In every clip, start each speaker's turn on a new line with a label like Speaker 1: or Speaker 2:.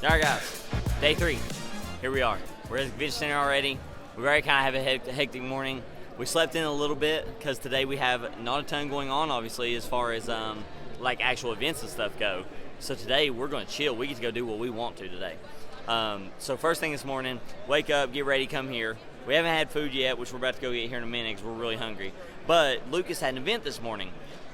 Speaker 1: All right, guys, day 3. Here we are. We're at the convention center already. We already kind of have a hectic morning. We slept in a little bit because today we have not a ton going on, obviously, as far as like actual events and stuff go. So today we're going to chill. We get to go do what we want to today. So first thing this morning, wake up, get ready, come here. We haven't had food yet, which we're about to go get here in a minute because we're really hungry. But Lucas had an event this morning.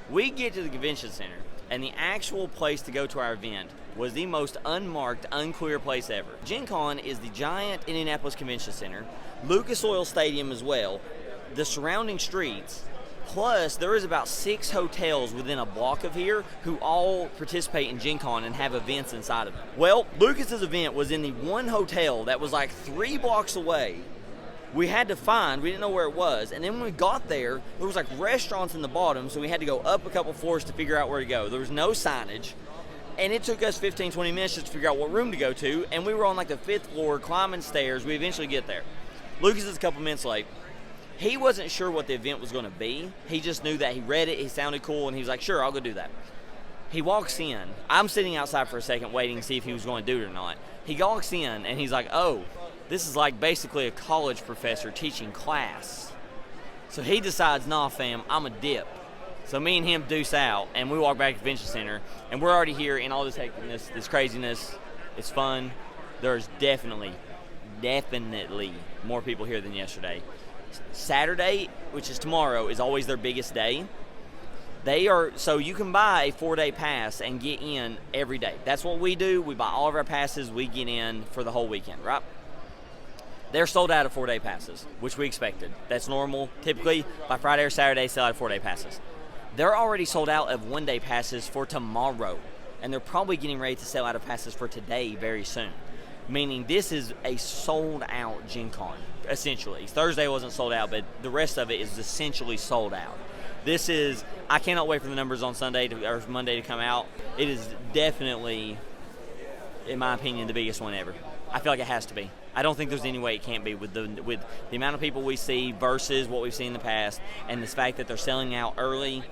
Speaker 1: We get to the convention center, and the actual place to go to our event was the most unmarked, unclear place ever. Gencon is the giant Indianapolis Convention Center, Lucas Oil Stadium as well, the surrounding streets, plus there is about 6 hotels within a block of here who all participate in Gencon and have events inside of them. Well, Lucas's event was in the one hotel that was like 3 blocks away. We had to find, we didn't know where it was, and then when we got there, there was like restaurants in the bottom, so we had to go up a couple floors to figure out where to go. There was no signage, and it took us 15-20 minutes just to figure out what room to go to, and we were on like the 5th floor, climbing stairs. We eventually get there. Lucas is a couple minutes late. He wasn't sure what the event was going to be. He just knew that he read it, he sounded cool, and he was like, sure, I'll go do that. He walks in. I'm sitting outside for a second waiting to see if he was going to do it or not. He walks in, and he's like, oh, this is like basically a college professor teaching class. So he decides, nah, fam, I'm a dip. So me and him deuce out, and we walk back to the convention center, and we're already here in all this hecticness, this craziness. It's fun. There's definitely more people here than yesterday. Saturday, which is tomorrow, is always their biggest day. So you can buy a 4-day pass and get in every day. That's what we do. We buy all of our passes. We get in for the whole weekend, right? They're sold out of 4-day passes, which we expected. That's normal. Typically, by Friday or Saturday, sell out of 4-day passes. They're already sold out of 1-day passes for tomorrow, and they're probably getting ready to sell out of passes for today very soon, meaning this is a sold-out Gencon, essentially. Thursday wasn't sold out, but the rest of it is essentially sold out. I cannot wait for the numbers on or Monday to come out. It is definitely, in my opinion, the biggest one ever. I feel like it has to be. I don't think there's any way it can't be with the amount of people we see versus what we've seen in the past, and the fact that they're selling out early,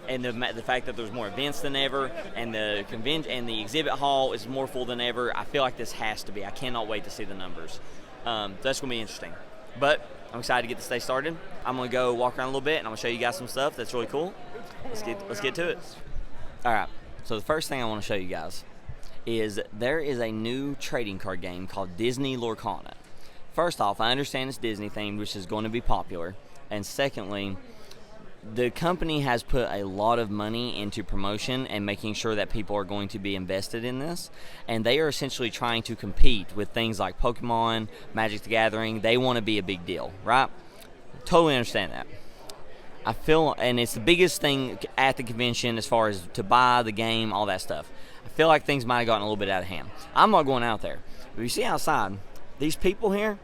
Speaker 1: and the fact that there's more events than ever, and the convention and the exhibit hall is more full than ever. I feel like this has to be. I cannot wait to see the numbers. That's going to be interesting. But I'm excited to get this day started. I'm going to go walk around a little bit, and I'm going to show you guys some stuff that's really cool. Let's get to it. All right. So the first thing I want to show you guys is there is a new trading card game called Disney Lorcana. First off, I understand it's Disney themed, which is going to be popular. And secondly, the company has put a lot of money into promotion and making sure that people are going to be invested in this. And they are essentially trying to compete with things like Pokemon, Magic the Gathering. They want to be a big deal, right? Totally understand that. And it's the biggest thing at the convention as far as to buy the game, all that stuff. I feel like things might have gotten a little bit out of hand. I'm not going out there. But you see outside, these people here,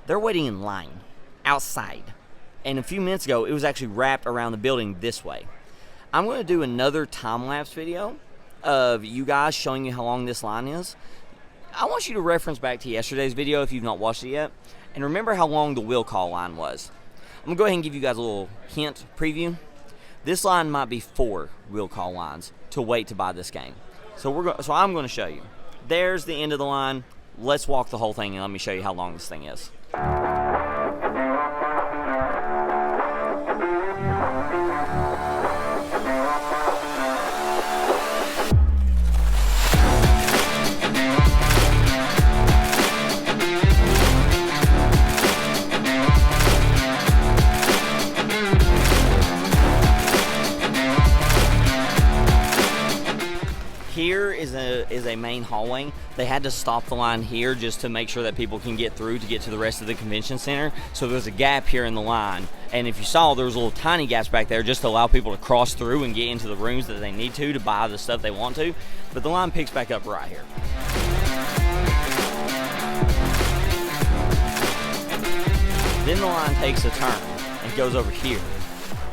Speaker 1: they're waiting in line outside. And a few minutes ago, it was actually wrapped around the building this way. I'm going to do another time-lapse video of you guys showing you how long this line is. I want you to reference back to yesterday's video if you've not watched it yet. And remember how long the will call line was. I'm going to go ahead and give you guys a little hint, preview. This line might be 4 will call lines to wait to buy this game. So I'm going to show you. There's the end of the line. Let's walk the whole thing and let me show you how long this thing is. Here is a main hallway. They had to stop the line here just to make sure that people can get through to get to the rest of the convention center. So there's a gap here in the line. And if you saw, there was little tiny gaps back there just to allow people to cross through and get into the rooms that they need to buy the stuff they want to. But the line picks back up right here. Then the line takes a turn and goes over here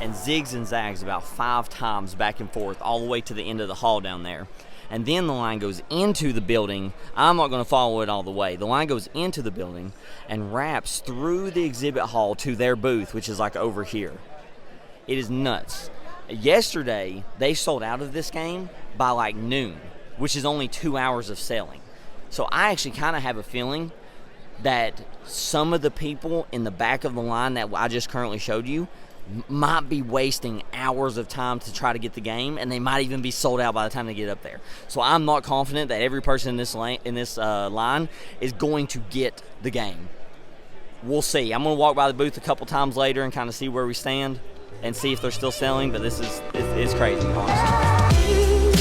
Speaker 1: and zigs and zags about 5 times back and forth all the way to the end of the hall down there. And then the line goes into the building. I'm not going to follow it all the way. The line goes into the building and wraps through the exhibit hall to their booth, which is like over here. It is nuts. Yesterday, they sold out of this game by like noon, which is only 2 hours of selling. So I actually kind of have a feeling that some of the people in the back of the line that I just currently showed you might be wasting hours of time to try to get the game, and they might even be sold out by the time they get up there. So I'm not confident that every person in this line is going to get the game. We'll see. I'm going to walk by the booth a couple times later and kind of see where we stand and see if they're still selling, but it's crazy, honestly.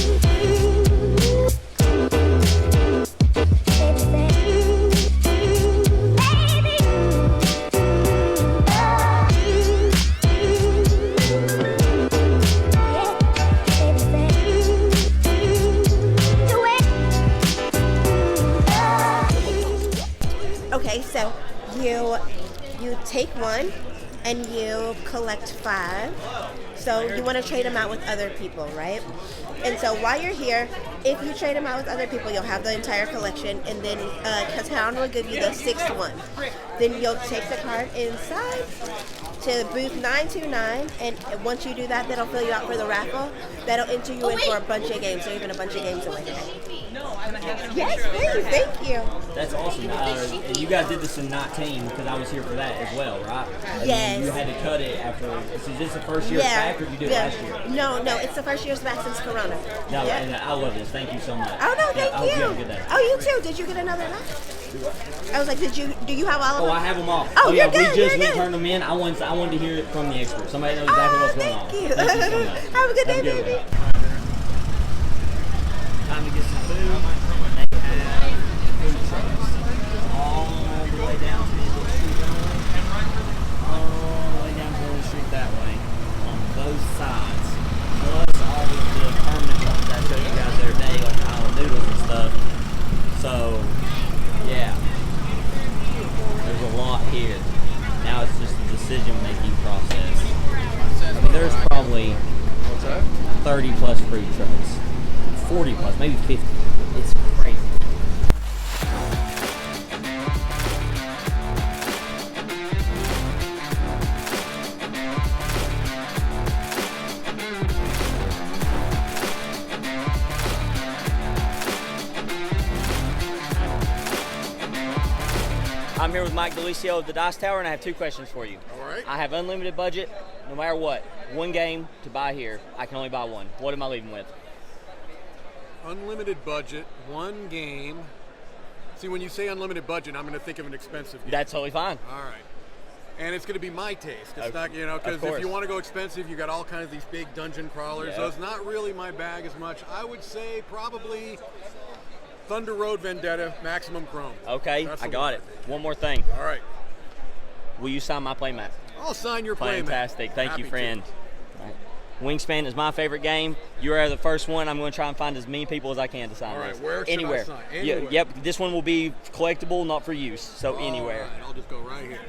Speaker 2: Okay, so you take one and you collect 5. So you want to trade them out with other people, right? And so while you're here, if you trade them out with other people, you'll have the entire collection, and then Catan will give you the 6th one. Then you'll take the card inside to booth 929, and once you do that, that'll fill you out for the raffle. That'll enter you in for a bunch of games, so you're giving a bunch of games away today. Yes, please. Thank you.
Speaker 1: That's awesome. And you guys did this in 19 because I was here for that as well, right? And
Speaker 2: yes.
Speaker 1: You had to cut it after. Is this the first year back, or did you do it last year?
Speaker 2: No, it's the first year's back since Corona.
Speaker 1: No, and I love this. Thank you so much.
Speaker 2: Oh no, thank you.
Speaker 1: I hope you have a good day.
Speaker 2: Oh, you too. Did you get another back? I was like, do you have all of them?
Speaker 1: Oh, I have them all.
Speaker 2: Oh,
Speaker 1: yeah,
Speaker 2: you're good,
Speaker 1: we just
Speaker 2: you're good.
Speaker 1: turned them in. I wanted to hear it from the expert. Somebody knows exactly what's going on.
Speaker 2: Thank you.
Speaker 1: Thank you so much.
Speaker 2: Have a good day, baby.
Speaker 1: Time to get some food. They have food trucks all the way down to the street, all the way down to the street that way, on both sides. Plus all of the permanent ones I showed you guys the other day, like the island noodles and stuff. So, yeah, there's a lot here. Now it's just a decision-making process. I mean, there's probably 30 plus food trucks, 40 plus, maybe 50. It's crazy. I'm here with Mike Delicio of the Dice Tower, and I have 2 questions for you.
Speaker 3: All right.
Speaker 1: I have unlimited budget, no matter what. One game to buy here. I can only buy one. What am I leaving with?
Speaker 3: Unlimited budget, one game. See, when you say unlimited budget, I'm going to think of an expensive game.
Speaker 1: That's totally fine.
Speaker 3: All right. And it's going to be my taste. It's
Speaker 1: Okay.
Speaker 3: not, because
Speaker 1: Of course.
Speaker 3: if you want to go expensive, you got all kinds of these big dungeon crawlers.
Speaker 1: Yeah.
Speaker 3: So it's not really my bag as much. I would say probably Thunder Road Vendetta, Maximum Chrome.
Speaker 1: Okay,
Speaker 3: That's
Speaker 1: I
Speaker 3: the
Speaker 1: got
Speaker 3: one.
Speaker 1: it. One more thing.
Speaker 3: All right.
Speaker 1: Will you sign my playmat?
Speaker 3: I'll sign your playmat.
Speaker 1: Fantastic. Thank
Speaker 3: Happy
Speaker 1: you,
Speaker 3: to.
Speaker 1: friend. All right. Wingspan is my favorite game. You are the first one. I'm going to try and find as many people as I can to sign
Speaker 3: All right,
Speaker 1: this.
Speaker 3: where should I
Speaker 1: Anywhere.
Speaker 3: sign?
Speaker 1: Yeah,
Speaker 3: Anywhere.
Speaker 1: yep, this one will be collectible, not for use. So anywhere.
Speaker 3: All right, I'll just go right here.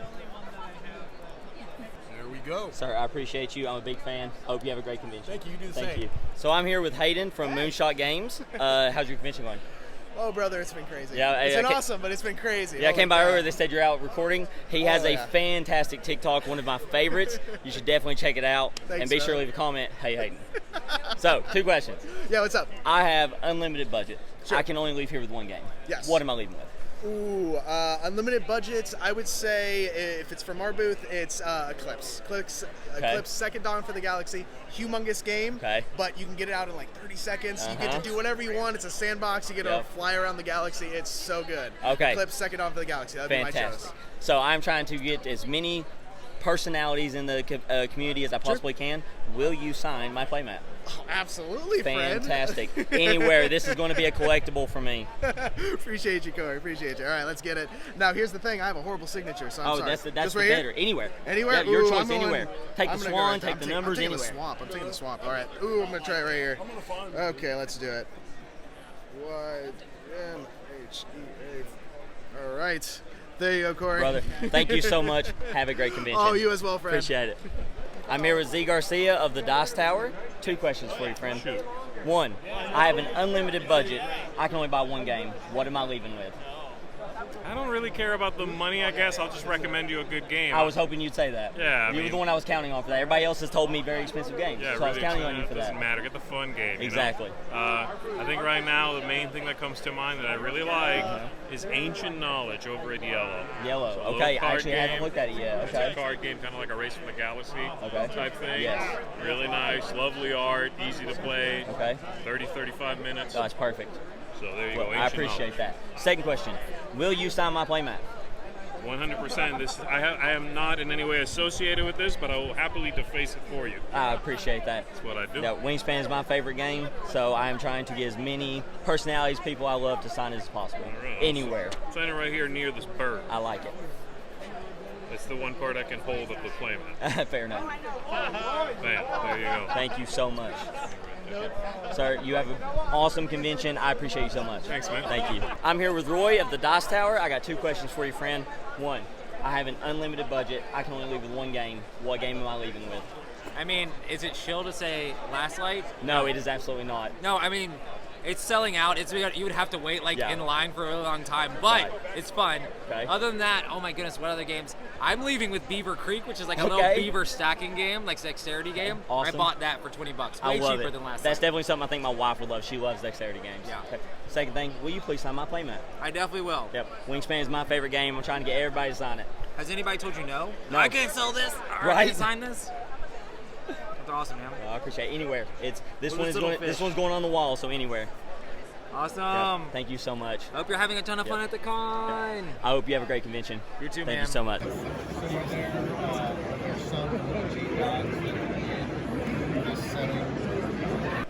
Speaker 3: There we go.
Speaker 1: Sir, I appreciate you. I'm a big fan. Hope you have a great convention.
Speaker 3: Thank you. You do the
Speaker 1: Thank
Speaker 3: same.
Speaker 1: you. So I'm here with Hayden from Moonshot Games. How's your convention going?
Speaker 4: Oh, brother, it's been crazy.
Speaker 1: Yeah,
Speaker 4: it's
Speaker 1: I
Speaker 4: been
Speaker 1: ca-
Speaker 4: awesome, but it's been crazy.
Speaker 1: Yeah, I
Speaker 4: Holy
Speaker 1: came by
Speaker 4: crap.
Speaker 1: earlier. They said you're out recording. He has
Speaker 4: Oh,
Speaker 1: a
Speaker 4: yeah.
Speaker 1: fantastic TikTok, one of my favorites. You should definitely check it out.
Speaker 4: Thanks,
Speaker 1: and be sure to
Speaker 4: man.
Speaker 1: leave a comment. Hey, Hayden. So, 2 questions.
Speaker 4: Yeah, what's up?
Speaker 1: I have unlimited budget.
Speaker 4: Sure.
Speaker 1: I can only leave here with one game.
Speaker 4: Yes.
Speaker 1: What am I leaving with?
Speaker 4: Ooh, unlimited budgets. I would say if it's from our booth, it's Eclipse. Eclipse Second Dawn for the Galaxy. Humongous game.
Speaker 1: Okay.
Speaker 4: But you can get it out in like 30 seconds. You get
Speaker 1: Uh-huh.
Speaker 4: to do whatever you want. It's a sandbox. You get
Speaker 1: Yep.
Speaker 4: to fly around the galaxy. It's so good.
Speaker 1: Okay.
Speaker 4: Eclipse Second Dawn for the Galaxy. That'd be my
Speaker 1: Fantastic.
Speaker 4: choice.
Speaker 1: So I'm trying to get as many personalities in the community as I possibly can. Will you sign my playmat?
Speaker 4: Oh, absolutely, friend.
Speaker 1: Fantastic. Anywhere. This is going to be a collectible for me.
Speaker 4: Appreciate you, Corey. Appreciate you. All right, let's get it. Now, here's the thing. I have a horrible signature, so I'm sorry.
Speaker 1: That's
Speaker 4: Just
Speaker 1: the
Speaker 4: right here?
Speaker 1: better. Anywhere.
Speaker 4: Anywhere?
Speaker 1: Yeah, your
Speaker 4: Ooh,
Speaker 1: choice.
Speaker 4: I'm going-
Speaker 1: Anywhere. Take
Speaker 4: I'm
Speaker 1: the
Speaker 4: gonna go
Speaker 1: swan.
Speaker 4: right there.
Speaker 1: Take the
Speaker 4: I'm
Speaker 1: numbers.
Speaker 4: taking
Speaker 1: Anywhere.
Speaker 4: the swamp. I'm taking the swamp. All right. Ooh, I'm gonna try it right here. Okay, let's do it. Y-M-H-E-A. All right. There you go, Corey.
Speaker 1: Brother, thank you so much. Have a great convention.
Speaker 4: Oh, you as well, friend.
Speaker 1: Appreciate it. I'm here with Z Garcia of the Dice Tower. 2 questions for you, friend. One, I have an unlimited budget. I can only buy one game. What am I leaving with?
Speaker 5: I don't really care about the money, I guess. I'll just recommend you a good game.
Speaker 1: I was hoping you'd say that.
Speaker 5: Yeah,
Speaker 1: you were the one I was counting on for that. Everybody else has told me very expensive games,
Speaker 5: Yeah,
Speaker 1: so
Speaker 5: really
Speaker 1: I was counting on you for that.
Speaker 5: Doesn't matter. Get the fun game.
Speaker 1: Exactly.
Speaker 5: I think right now the main thing that comes to mind that I really like is Ancient Knowledge over at Yellow.
Speaker 1: Yellow.
Speaker 5: It's a little
Speaker 1: Okay, I
Speaker 5: card
Speaker 1: actually
Speaker 5: game.
Speaker 1: haven't looked at it yet. Okay.
Speaker 5: It's a card game, kind of like a Race from the Galaxy
Speaker 1: Okay.
Speaker 5: type thing.
Speaker 1: Yes.
Speaker 5: Really nice, lovely art, easy to play.
Speaker 1: Okay.
Speaker 5: 30, 35 minutes.
Speaker 1: Oh, that's perfect.
Speaker 5: So there you
Speaker 1: Well,
Speaker 5: go.
Speaker 1: I
Speaker 5: Ancient
Speaker 1: appreciate
Speaker 5: Knowledge.
Speaker 1: that. Second question: will you sign my playmat?
Speaker 5: 100%. I am not in any way associated with this, but I will happily deface it for you.
Speaker 1: I appreciate that.
Speaker 5: That's what I do.
Speaker 1: Yeah, Wingspan is my favorite game, so I am trying to get as many personalities, people I love, to sign as possible.
Speaker 5: All right.
Speaker 1: Anywhere.
Speaker 5: I'm signing right here near this bird.
Speaker 1: I like it.
Speaker 5: It's the one part I can hold at the playmat.
Speaker 1: Fair enough.
Speaker 5: Bam. There you go.
Speaker 1: Thank you so much. Sir, you have an awesome convention. I appreciate you so much.
Speaker 5: Thanks, man.
Speaker 1: Thank you. I'm here with Roy of the Dice Tower. I got 2 questions for you, friend. One, I have an unlimited budget. I can only leave with 1 game. What game am I leaving with?
Speaker 6: I mean, is it chill to say Last Light?
Speaker 1: No, it is absolutely not.
Speaker 6: No, I mean, it's selling out. You would have to wait in line for a really long time, but
Speaker 1: Right.
Speaker 6: it's fun.
Speaker 1: Okay.
Speaker 6: Other than that, oh my goodness, what other games? I'm leaving with Beaver Creek, which is like a little
Speaker 1: Okay.
Speaker 6: beaver stacking game, like dexterity game.
Speaker 1: Awesome.
Speaker 6: I bought that for $20.
Speaker 1: I
Speaker 6: Way
Speaker 1: love
Speaker 6: cheaper
Speaker 1: it.
Speaker 6: than Last
Speaker 1: That's
Speaker 6: Light.
Speaker 1: definitely something I think my wife would love. She loves dexterity games.
Speaker 6: Yeah.
Speaker 1: Okay. Second thing, will you please sign my playmat?
Speaker 6: I definitely will.
Speaker 1: Yep. Wingspan is my favorite game. I'm trying to get everybody to sign it.
Speaker 6: Has anybody told you no?
Speaker 1: No.
Speaker 6: I can't sell this. Or I
Speaker 1: Right.
Speaker 6: can't sign this. That's awesome, man.
Speaker 1: I appreciate it. Anywhere. It's this
Speaker 6: Well,
Speaker 1: one
Speaker 6: this
Speaker 1: is
Speaker 6: little
Speaker 1: going. This
Speaker 6: fish.
Speaker 1: one's going on the wall, so anywhere.
Speaker 6: Awesome.
Speaker 1: Yep. Thank you so much.
Speaker 6: Hope you're having a ton of fun at the con.
Speaker 1: I hope you have a great convention.
Speaker 6: You too,
Speaker 1: Thank
Speaker 6: man.
Speaker 1: you so much.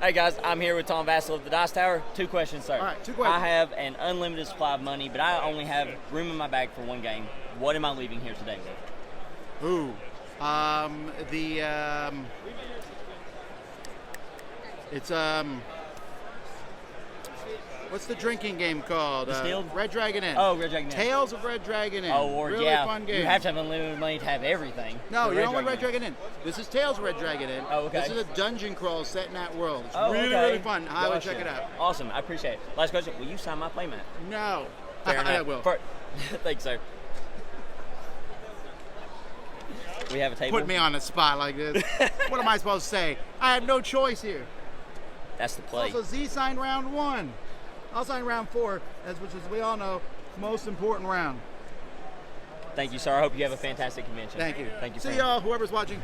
Speaker 1: Hey guys, I'm here with Tom Vassell of the Dice Tower. 2 questions, sir.
Speaker 4: All right, 2 questions.
Speaker 1: I have an unlimited supply of money, but I only have room in my bag for 1 game. What am I leaving here today with?
Speaker 4: Ooh. It's what's the drinking game called?
Speaker 1: Distilled?
Speaker 4: Red Dragon Inn.
Speaker 1: Oh, Red Dragon Inn.
Speaker 4: Tales of Red Dragon Inn.
Speaker 1: Oh, or
Speaker 4: really
Speaker 1: yeah,
Speaker 4: fun game.
Speaker 1: you have to have unlimited money to have everything.
Speaker 4: No,
Speaker 1: for
Speaker 4: you don't want Red
Speaker 1: Dragon
Speaker 4: Dragon Inn. This is Tales of Red Dragon Inn.
Speaker 1: Oh, okay.
Speaker 4: This is a dungeon crawl set in that world. It's
Speaker 1: Oh,
Speaker 4: really,
Speaker 1: okay.
Speaker 4: really fun. I would
Speaker 1: Gotcha.
Speaker 4: check it out.
Speaker 1: Awesome, I appreciate it. Last question, will you sign my playmat?
Speaker 4: No.
Speaker 1: Fair enough.
Speaker 4: I will.
Speaker 1: Thanks, sir. We have a table.
Speaker 4: Put me on the spot like this. What am I supposed to say? I had no choice here.
Speaker 1: That's the play.
Speaker 4: Also, Z signed round 1. I'll sign round 4, which is, we all know, most important round.
Speaker 1: Thank you, sir. I hope you have a fantastic convention.
Speaker 4: Thank you.
Speaker 1: Thank you,
Speaker 4: See
Speaker 1: friend.
Speaker 4: y'all, whoever's watching.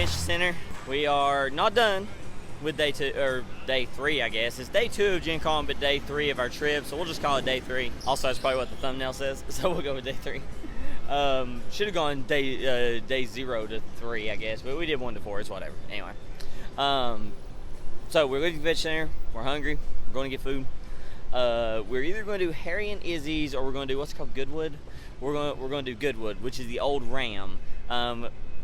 Speaker 1: Center. We are not done with day 2, or day 3, I guess. It's day 2 of Gencon, but day 3 of our trip, so we'll just call it day 3. Also, that's probably what the thumbnail says, so we'll go with day 3. Should have gone day 0 to 3, I guess, but we did 1 to 4. It's whatever. Anyway, so we're leaving the Convention Center. We're hungry. We're going to get food. We're either going to do Harry and Izzy's, or we're going to do what's called Goodwood. We're going to do Goodwood, which is the old Ram.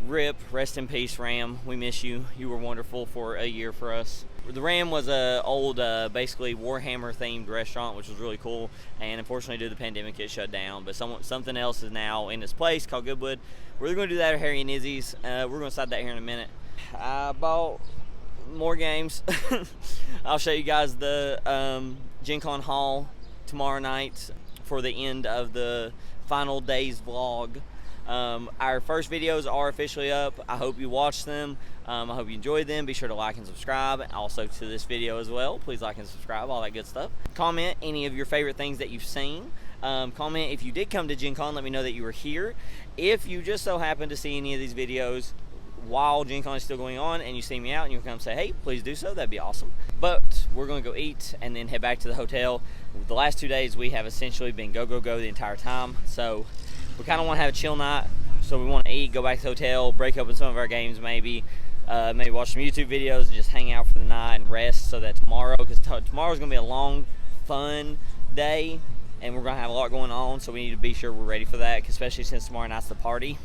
Speaker 1: Rip, rest in peace, Ram. We miss you. You were wonderful for a year for us. The Ram was a old, basically Warhammer-themed restaurant, which was really cool. And unfortunately, due to the pandemic, it shut down. But something else is now in its place called Goodwood. We're either going to do that or Harry and Izzy's. We're going to decide that here in a minute. I bought more games. I'll show you guys the Gencon Hall tomorrow night for the end of the final day's vlog. Our first videos are officially up. I hope you watched them. I hope you enjoyed them. Be sure to like and subscribe. Also to this video as well. Please like and subscribe, all that good stuff. Comment any of your favorite things that you've seen. Comment if you did come to Gencon, let me know that you were here. If you just so happen to see any of these videos while Gencon is still going on and you see me out and you come say, hey, please do so, that'd be awesome. But we're going to go eat and then head back to the hotel. The last 2 days we have essentially been go, go, go the entire time. So we kind of want to have a chill night. So we want to eat, go back to the hotel, break open some of our games maybe watch some YouTube videos and just hang out for the night and rest so that tomorrow, because tomorrow's going to be a long, fun day and we're going to have a lot going on, so we need to be sure we're ready for that, especially since tomorrow night's the party.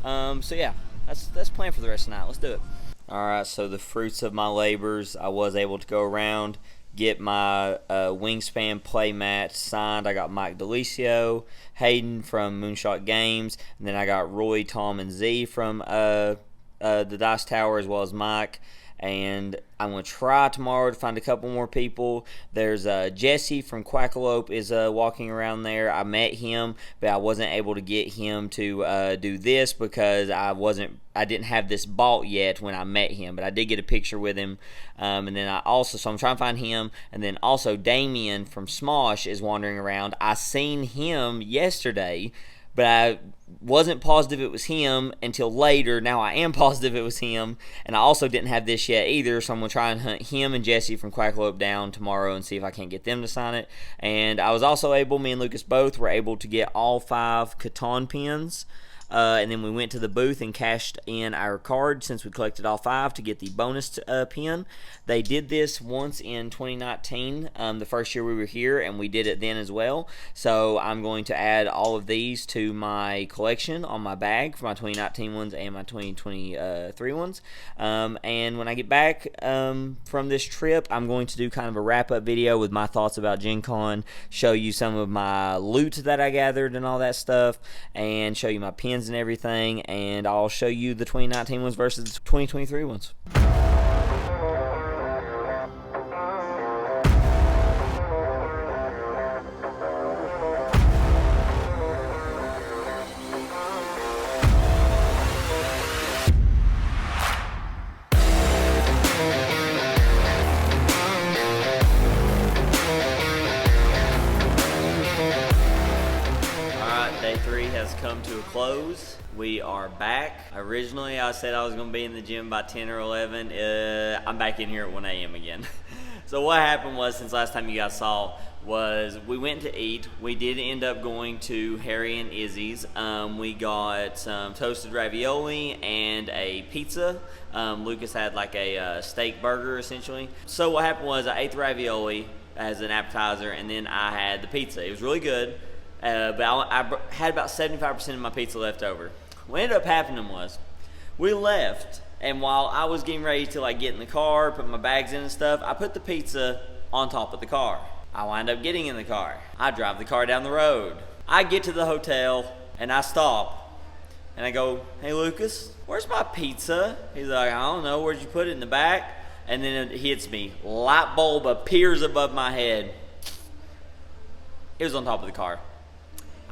Speaker 1: So yeah, that's plan for the rest of the night. Let's do it. Alright, so the fruits of my labors, I was able to go around, get my Wingspan playmat signed. I got Mike Delicio, Hayden from Moonshot Games, and then I got Roy, Tom, and Z from the Dice Tower, as well as Mike. And I'm going to try tomorrow to find a couple more people. There's Jesse from Quackalope is walking around there. I met him, but I wasn't able to get him to do this because I didn't have this bought yet when I met him, but I did get a picture with him. And then so I'm trying to find him. And then also Damien from Smosh is wandering around. I seen him yesterday, but I wasn't positive it was him until later. Now I am positive it was him, and I also didn't have this yet either, so I'm going to try and hunt him and Jesse from Quackalope down tomorrow and see if I can't get them to sign it. And I was also able, me and Lucas both were able to get all 5 Catan pins. And then we went to the booth and cashed in our card since we collected all 5 to get the bonus pin. They did this once in 2019, the first year we were here, and we did it then as well. So I'm going to add all of these to my collection on my bag for my 2019 ones and my 2023 ones. And when I get back from this trip, I'm going to do kind of a wrap-up video with my thoughts about Gencon, show you some of my loot that I gathered and all that stuff, and show you my pins and everything, and I'll show you the 2019 ones versus the 2023 ones. Day 3 has come to a close. We are back. Originally, I said I was going to be in the gym by 10 or 11. I'm back in here at 1 a.m. again. So what happened was, since last time you guys saw, was we went to eat. We did end up going to Harry and Izzy's. We got some toasted ravioli and a pizza. Lucas had like a steak burger, essentially. So what happened was, I ate the ravioli as an appetizer, and then I had the pizza. It was really good. But I had about 75% of my pizza left over. What ended up happening was, we left, and while I was getting ready to like get in the car, put my bags in and stuff, I put the pizza on top of the car. I wind up getting in the car. I drive the car down the road. I get to the hotel, and I stop, and I go, hey Lucas, where's my pizza? He's like, I don't know, where'd you put it, in the back? And then it hits me. Light bulb appears above my head. It was on top of the car.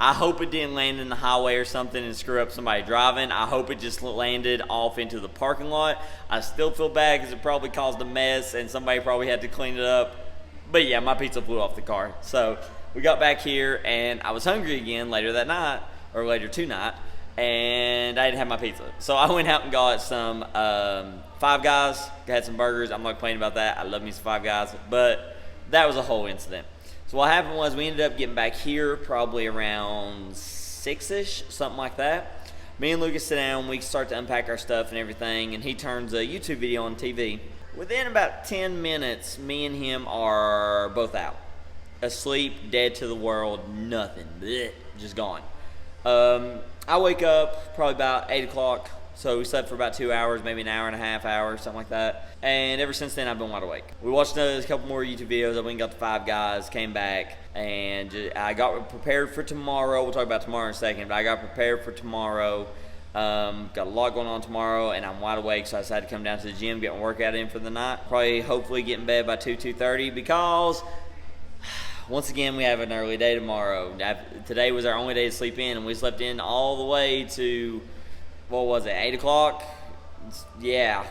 Speaker 1: I hope it didn't land in the highway or something and screw up somebody driving. I hope it just landed off into the parking lot. I still feel bad because it probably caused a mess and somebody probably had to clean it up. But yeah, my pizza flew off the car. So we got back here and I was hungry again later that night, or later tonight, and I didn't have my pizza. So I went out and got some Five Guys, had some burgers. I'm not complaining about that. I love me some Five Guys, but that was a whole incident. So what happened was, we ended up getting back here probably around 6-ish, something like that. Me and Lucas sit down, we start to unpack our stuff and everything, and he turns a YouTube video on TV. Within about 10 minutes, me and him are both out. Asleep, dead to the world, nothing, blech, just gone. I wake up probably about 8 o'clock. So we slept for about 2 hours, maybe an hour and a half, something like that. And ever since then, I've been wide awake. We watched a couple more YouTube videos. I went and got the Five Guys, came back, and I got prepared for tomorrow. We'll talk about tomorrow in a second, but I got prepared for tomorrow. Got a lot going on tomorrow, and I'm wide awake, so I decided to come down to the gym, get my workout in for the night. Probably, hopefully, get in bed by 2:30, because once again, we have an early day tomorrow. Today was our only day to sleep in, and we slept in all the way to, 8 o'clock? Yeah,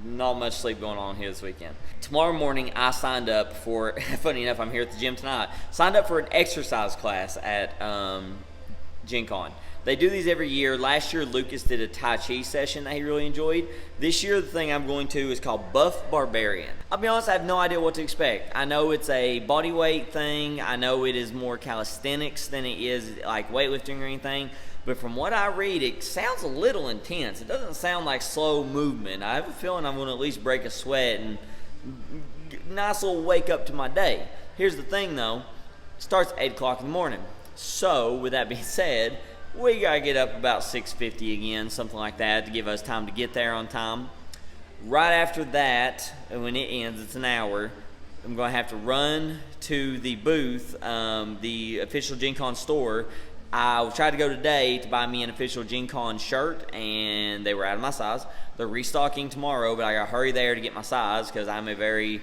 Speaker 1: not much sleep going on here this weekend. Tomorrow morning, I signed up for, funny enough, I'm here at the gym tonight, signed up for an exercise class at Gencon. They do these every year. Last year, Lucas did a Tai Chi session that he really enjoyed. This year, the thing I'm going to is called Buff Barbarian. I'll be honest, I have no idea what to expect. I know it's a body weight thing. I know it is more calisthenics than it is like weightlifting or anything. But from what I read, it sounds a little intense. It doesn't sound like slow movement. I have a feeling I'm going to at least break a sweat and nice little wake up to my day. Here's the thing, though. It starts at 8 o'clock in the morning. So, with that being said, we got to get up about 6:50 again, something like that, to give us time to get there on time. Right after that, when it ends, it's an hour, I'm going to have to run to the booth, the official Gencon store. I tried to go today to buy me an official Gencon shirt, and they were out of my size. They're restocking tomorrow, but I got to hurry there to get my size because I'm a very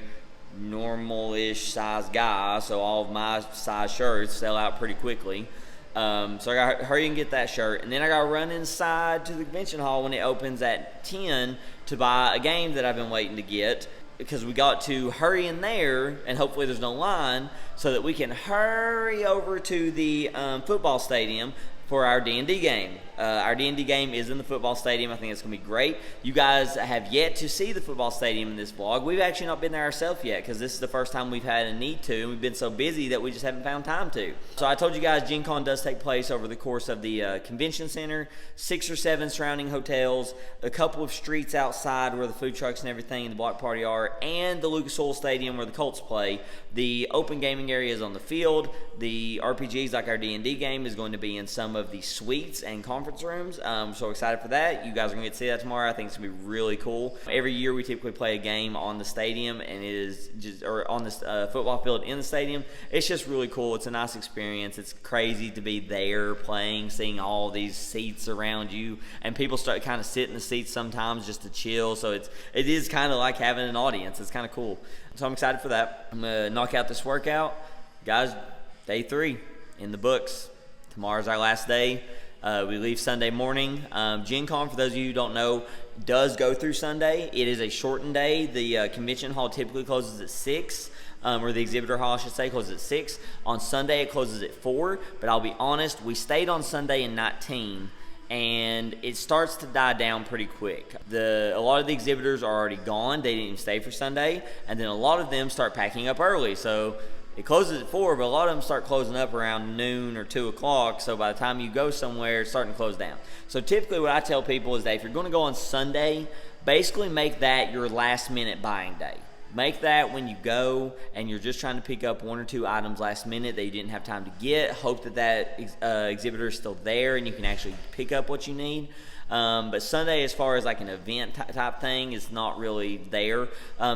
Speaker 1: normal-ish size guy, so all of my size shirts sell out pretty quickly. So I got to hurry and get that shirt, and then I got to run inside to the convention hall when it opens at 10 to buy a game that I've been waiting to get, because we got to hurry in there, and hopefully there's no line, so that we can hurry over to the football stadium for our D&D game. Our D&D game is in the football stadium. I think it's going to be great. You guys have yet to see the football stadium in this vlog. We've actually not been there ourselves yet because this is the first time we've had a need to, and we've been so busy that we just haven't found time to. So I told you guys Gencon does take place over the course of the convention center, 6 or 7 surrounding hotels, a couple of streets outside where the food trucks and everything and the block party are, and the Lucas Oil Stadium where the Colts play. The open gaming area is on the field. The RPGs, like our D&D game, is going to be in some of the suites and conference rooms. I'm so excited for that. You guys are going to get to see that tomorrow. I think it's going to be really cool. Every year we typically play a game on the stadium, and it is just, or on this football field in the stadium. It's just really cool. It's a nice experience. It's crazy to be there playing, seeing all these seats around you, and people start kind of sit in the seats sometimes just to chill. So it is kind of like having an audience. It's kind of cool. So I'm excited for that. I'm going to knock out this workout. Guys, day 3 in the books. Tomorrow's our last day. We leave Sunday morning. Gencon, for those of you who don't know, does go through Sunday. It is a shortened day. The convention hall typically closes at 6, or the exhibitor hall, I should say, closes at 6. On Sunday, it closes at 4. But I'll be honest, we stayed on Sunday in 19, and it starts to die down pretty quick. A lot of the exhibitors are already gone. They didn't even stay for Sunday. And then a lot of them start packing up early. So it closes at 4, but a lot of them start closing up around noon or 2 o'clock. So by the time you go somewhere, it's starting to close down. So typically what I tell people is that if you're going to go on Sunday, basically make that your last minute buying day. Make that when you go and you're just trying to pick up 1 or 2 items last minute that you didn't have time to get. Hope that exhibitor is still there and you can actually pick up what you need. But Sunday, as far as like an event type thing, is not really there.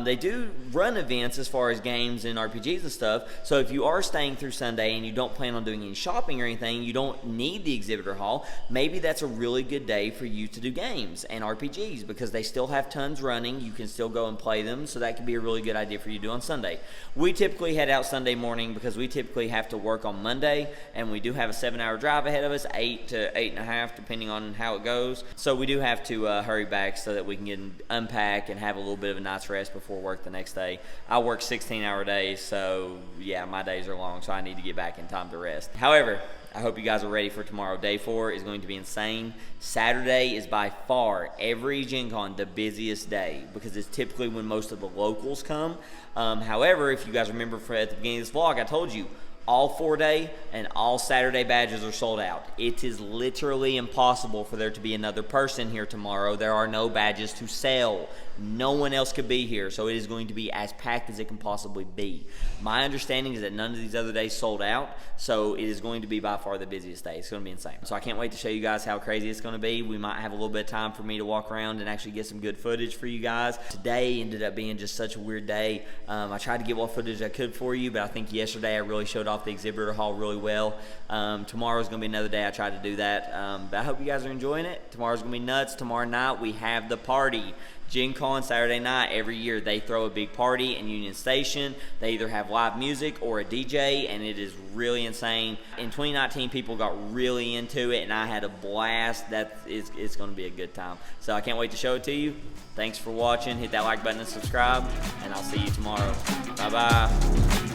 Speaker 1: They do run events as far as games and RPGs and stuff. So if you are staying through Sunday and you don't plan on doing any shopping or anything, you don't need the exhibitor hall, maybe that's a really good day for you to do games and RPGs because they still have tons running. You can still go and play them. So that could be a really good idea for you to do on Sunday. We typically head out Sunday morning because we typically have to work on Monday, and we do have a 7-hour drive ahead of us, 8 to 8.5, depending on how it goes. So we do have to hurry back so that we can unpack and have a little bit of a night's rest before work the next day. I work 16-hour days, so yeah, my days are long, so I need to get back in time to rest. However, I hope you guys are ready for tomorrow. Day 4 is going to be insane. Saturday is by far, every Gencon, the busiest day because it's typically when most of the locals come. However, if you guys remember at the beginning of this vlog, I told you, all 4-day and all Saturday badges are sold out. It is literally impossible for there to be another person here tomorrow. There are no badges to sell. No one else could be here, so it is going to be as packed as it can possibly be. My understanding is that none of these other days sold out, so it is going to be by far the busiest day. It's going to be insane. So I can't wait to show you guys how crazy it's going to be. We might have a little bit of time for me to walk around and actually get some good footage for you guys. Today ended up being just such a weird day. I tried to get what footage I could for you, but I think yesterday I really showed off off the exhibitor hall really well. Tomorrow's going to be another day I try to do that. But I hope you guys are enjoying it. Tomorrow's going to be nuts. Tomorrow night we have the party. Gencon Saturday night, every year they throw a big party in Union Station. They either have live music or a DJ, and it is really insane. In 2019, people got really into it, and I had a blast. It's going to be a good time. So I can't wait to show it to you. Thanks for watching. Hit that like button and subscribe, and I'll see you tomorrow. Bye-bye.